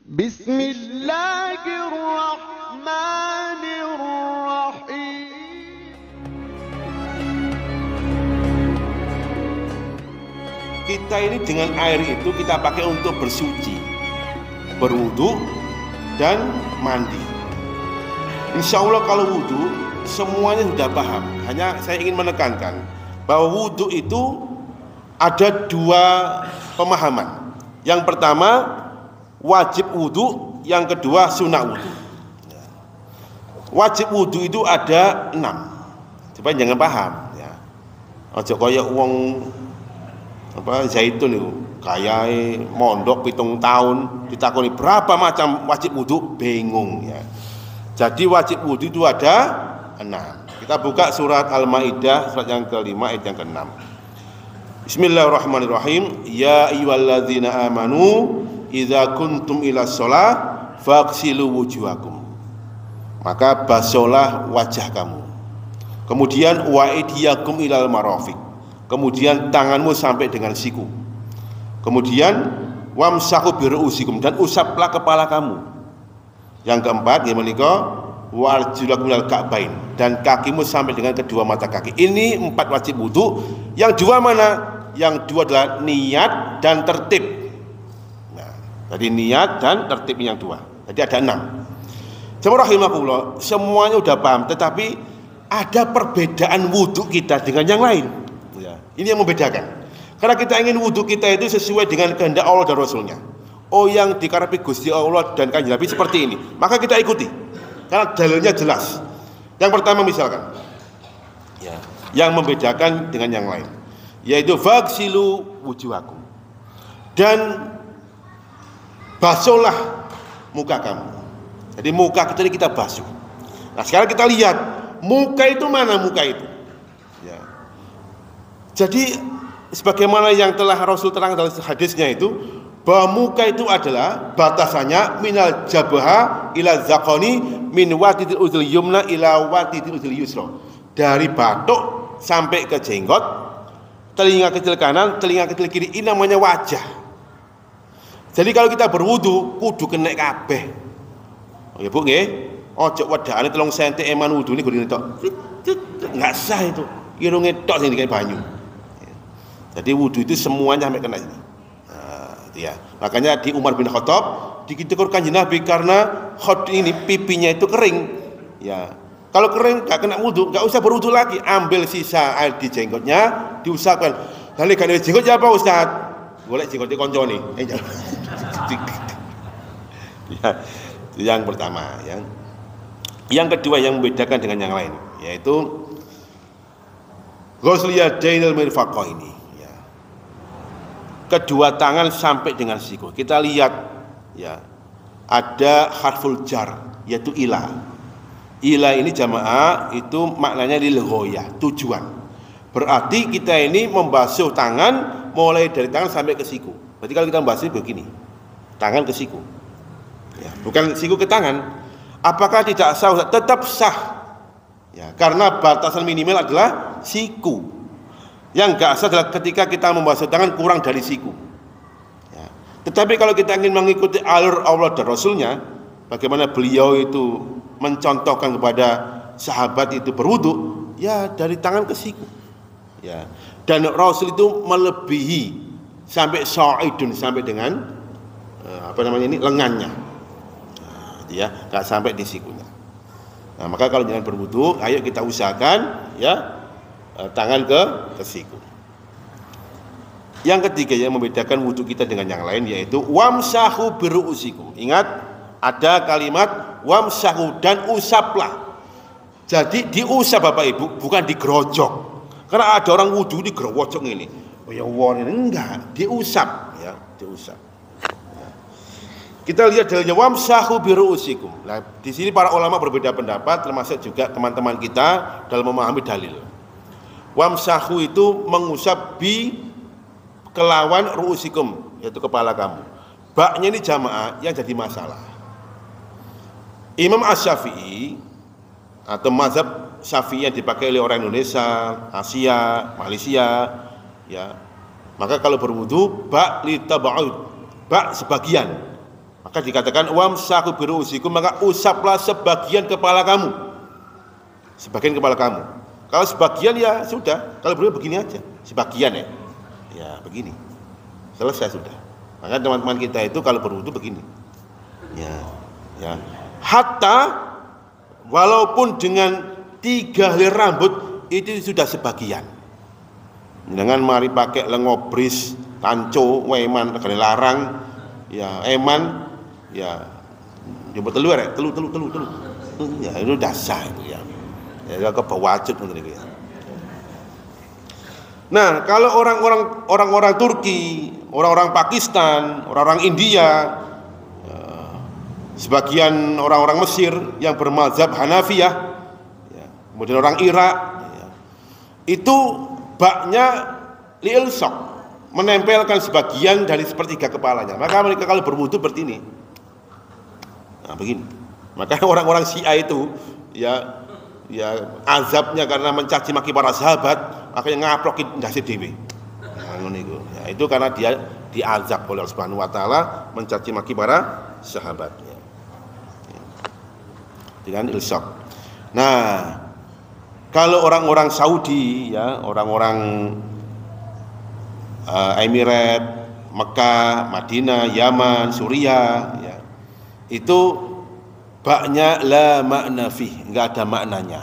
Bismillahirrahmanirrahim. Kita ini dengan air itu kita pakai untuk bersuci, berwudu dan mandi. Insya Allah kalau wudu semuanya sudah paham. Hanya saya ingin menekankan bahwa wudu itu ada dua pemahaman. Yang pertama wajib wudu, yang kedua sunnah wudu. Wajib wudu itu ada 6. Coba jangan paham ya. Ojo kaya wong Zaitun itu kayak mondok 7 tahun ditakoni berapa macam wajib wudu, bingung ya. Jadi wajib wudu itu ada 6. Kita buka surat Al-Maidah surat yang ke-5 ayat yang ke-6. Bismillahirrahmanirrahim. Ya ayyuhalladzina amanu idza kuntum ila shalah faghsilu wujuhakum. Maka basuhlah wajah kamu. Kemudian wa aydiyakum ilal marafiq. Kemudian tanganmu sampai dengan siku. Kemudian wamsahu biru'usikum, dan usaplah kepala kamu. Yang keempat ya menika wa arjulakum ilal ka'bain, dan kakimu sampai dengan kedua mata kaki. Ini 4 wajib wudu. Yang 2 mana? Yang 2 adalah niat dan tertib. Nah, tadi niat dan tertib yang 2. Jadi ada 6. Jemaah rahimakumullah, semuanya udah paham, tetapi ada perbedaan wudu kita dengan yang lain. Ini yang membedakan. Karena kita ingin wudhu kita itu sesuai dengan kehendak Allah dan Rasulnya. Oh, yang dikarepi Gusti Allah dan Kanjeng Nabi seperti ini, maka kita ikuti. Karena dalilnya jelas. Yang pertama misalkan, ya, yang membedakan dengan yang lain, yaitu faghsilu wujuhakum, dan basuhlah muka kamu. Jadi muka kita ini kita basuh. Nah sekarang kita lihat muka itu mana muka itu. Ya. Jadi sebagaimana yang telah Rasul terang dalam hadisnya itu, bahwa muka itu adalah batasannya minal jabha ila zaqani min watidil udhul yumna ila watidil udhul yusra. Dari batuk sampai ke jenggot, telinga kecil kanan, telinga kecil kiri, ini namanya wajah. Jadi kalau kita berwudu kudu kena kabeh. Oh ya Bu nggih, ojo wedakane 3 cm eman wudune gone tok. Enggak sah itu. Irunge tok sing dikai banyu. Jadi wudhu itu semuanya sampai kena ini. Nah, ya. Makanya di Umar bin Khattab ditegur Kanjeng Nabi karena ini pipinya itu kering. Ya. Kalau kering gak kena wudhu, gak usah berwudhu lagi. Ambil sisa air di jenggotnya, diusapkan. Lalu kan jenggot ya apa Ustaz? Golek jenggotnya koncone. Ya. Itu yang pertama. Yang kedua yang membedakan dengan yang lain, yaitu ghusl yadainil mirfaqaini. Kedua tangan sampai dengan siku. Kita lihat ya, ada harful jar yaitu ila. Ila ini jamaah itu maknanya lil ghayah, tujuan. Berarti kita ini membasuh tangan mulai dari tangan sampai ke siku. Berarti kalau kita membasuh begini, tangan ke siku. Ya, bukan siku ke tangan. Apakah tidak sah? Tetap sah. Ya, karena batasan minimal adalah siku. Yang gak sah adalah ketika kita membasuh tangan kurang dari siku. Ya. Tetapi kalau kita ingin mengikuti alur Allah dan Rasulnya, bagaimana beliau itu mencontohkan kepada sahabat itu berwudu, ya dari tangan ke siku. Ya. Dan Rasul itu melebihi sampai sa'idun, sampai dengan lengannya. Nah, ya, gak sampai di sikunya. Nah, maka kalau jangan berwudu, ayo kita usahakan ya tangan ke siku. Yang ketiga yang membedakan wudhu kita dengan yang lain, yaitu wamsahu biru'usikum. Ingat ada kalimat wamsahu, dan usaplah. Jadi diusap Bapak Ibu, bukan digerojok. Karena ada orang wudhu digerojok ini. Oh ya Allah, enggak, diusap ya, diusap. Ya. Kita lihat dalilnya wamsahu biru'usikum. Nah, di sini para ulama berbeda pendapat, termasuk juga teman-teman kita dalam memahami dalil. Wamsahu itu mengusap bi kelawan ru'usikum, yaitu kepala kamu. Baknya ini jamaah yang jadi masalah. Imam Asy-Syafi'i atau mazhab Syafi'i yang dipakai oleh orang Indonesia, Asia, Malaysia, ya. Maka kalau berwudu bak li taba'ud, bak sebagian. Maka dikatakan wamsahu biru'usikum, maka usaplah sebagian kepala kamu. Sebagian kepala kamu. Kalau sebagian ya sudah, kalau berwudu begini aja, sebagian ya. Ya, begini. Selesai sudah. Maka teman-teman kita itu kalau berwudu begini. Ya, ya. Hatta walaupun dengan 3 helai rambut itu sudah sebagian. Dengan mari pakai lengobris, tanco, weman, kali larang, ya eman, ya jemput telur ya, telur. Ya itu dasar itu ya. Ya kebawajut itu ya. Nah, kalau orang-orang Turki, orang-orang Pakistan, orang-orang India, sebagian orang-orang Mesir yang bermazhab Hanafiyah, ya, kemudian orang Irak, ya, itu baknya li'ilsaq, menempelkan sebagian dari sepertiga kepalanya. Maka mereka kalau berwudu seperti ini. Nah, begini. Maka orang-orang Syiah itu ya azabnya karena mencaci maki para sahabat, akhirnya ngaplokin ndase dhewe. Nah, ngono iku. Ya, itu karena dia diazab oleh Allah Subhanahu wa taala mencaci maki para sahabatnya. Dengan ilsaq. Nah, kalau orang-orang Saudi ya, orang-orang Emirat, Mekah, Madinah, Yaman, Suriah, ya, itu baknya la makna fih, enggak ada maknanya.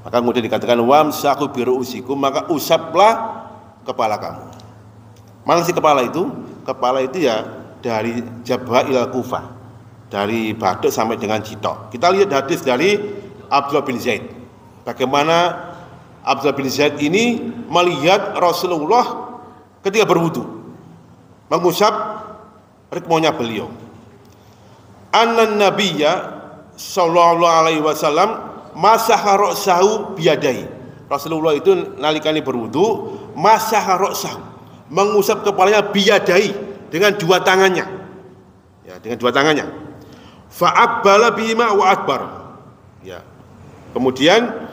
Maka kemudian dikatakan wamsahu biru'usikum, maka usaplah kepala kamu. Mana sih kepala itu? Kepala itu ya dari Jabha ila Kufah, dari batuk sampai dengan jitok. Kita lihat hadis dari Abdullah bin Zaid. Bagaimana Abdullah bin Zaid ini melihat Rasulullah ketika berwudu mengusap rikmonya beliau. Annan nabiyya sallallahu alaihi wasallam masaha ra'sahu biyadai. Rasulullah itu nalikane berwudu masaha ra'sahu, mengusap kepalanya biyadai, dengan 2 tangannya. Ya, dengan 2 tangannya. Fa'abbala bihima wa adbar. Ya. Kemudian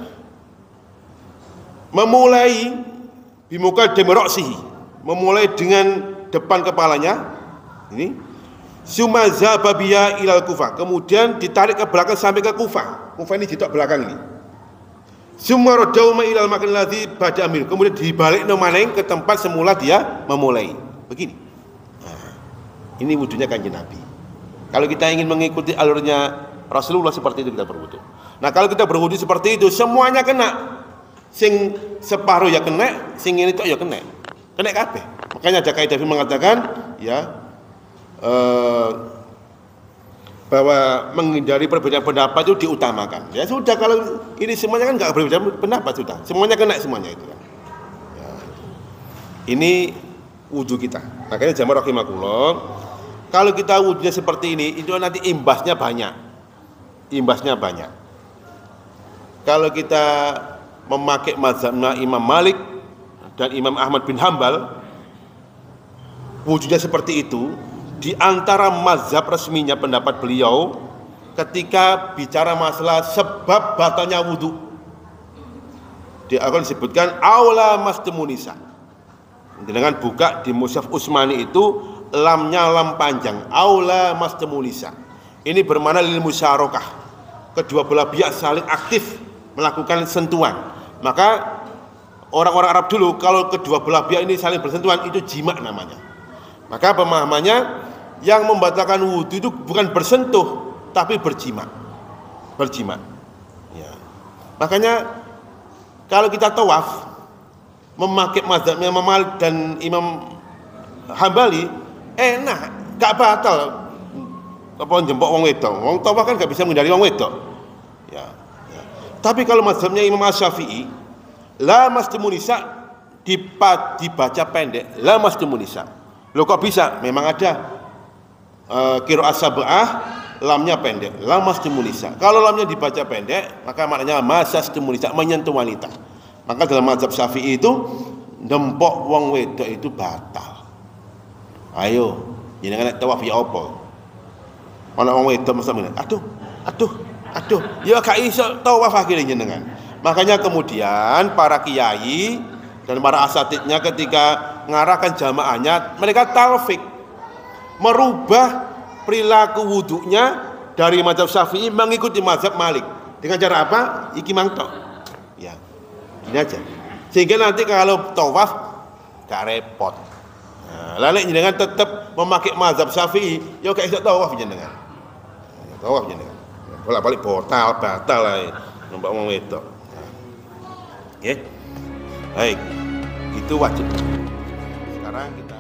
memulai bimuqaddami ra'sihi, memulai dengan depan kepalanya. Ini summa zaba biya ilal Kufah, kemudian ditarik ke belakang sampai ke Kufah. Kufah ini jitok belakang ini. Summa radauma ilal makan ladzi bada amil, kemudian dibalik nomaneng ke tempat semula dia memulai. Begini. Nah, ini wudunya Kanjeng Nabi. Kalau kita ingin mengikuti alurnya Rasulullah seperti itu kita berwudu. Nah, kalau kita berwudu seperti itu semuanya kena. Sing separuh ya kena, sing ini tok ya kena. Kena kabeh. Makanya ada kaidah mengatakan ya bahwa menghindari perbedaan pendapat itu diutamakan. Ya sudah, kalau ini semuanya kan nggak berbeda pendapat, sudah semuanya kena semuanya itu kan. Ya, ini wudu kita. Makanya jamaah rahimakumullah, kalau kita wudunya seperti ini itu nanti imbasnya banyak. Kalau kita memakai mazhabnya Imam Malik dan Imam Ahmad bin Hambal, wudunya seperti itu. Di antara mazhab resminya pendapat beliau ketika bicara masalah sebab batalnya wudu, dia akan disebutkan aula mastemunisa. Dengan buka di Mushaf Utsmani itu lamnya lam panjang, aula mastemunisa. Ini bermakna lil musyarakah, kedua belah pihak saling aktif melakukan sentuhan. Maka orang-orang Arab dulu kalau kedua belah pihak ini saling bersentuhan itu jima namanya. Maka pemahamannya yang membatalkan wudu itu bukan bersentuh tapi berjima. Ya. Makanya kalau kita tawaf memakai mazhabnya Imam Malik dan Imam Hambali enak, gak batal. Apa jempok wong wedok. Wong tawaf kan gak bisa menghindari wong wedok. Ya. Tapi kalau mazhabnya Imam Asy-Syafi'i, la mastemunisa dibaca pendek, la mastemunisa. Loh kok bisa? Memang ada qiraat sab'ah lamnya pendek, la mastemunisa. Kalau lamnya dibaca pendek, maka maknanya masastemunisa, menyentuh wanita. Maka dalam mazhab Syafi'i itu nempok wong wedok itu batal. Ayo, jenengan nek tawaf ya apa? Ana wong wedok mesti ngene. Aduh, ya gak iso tawaf akhirnya jenengan. Makanya kemudian para kiai dan para asatidnya ketika ngarahkan jamaahnya, mereka talfik, merubah perilaku wudhunya dari mazhab Syafi'i mengikuti mazhab Malik. Dengan cara apa? Iki mangtok. Ya, gini aja. Sehingga nanti kalau tawaf gak repot. Nah, lalu jenengan tetap memakai mazhab Syafi'i, ya gak iso tawaf jenengan. Tawaf jenengan. Bolak-balik batal lah. Nampak wong wedok. Oke. Baik. Itu wajib. Sekarang kita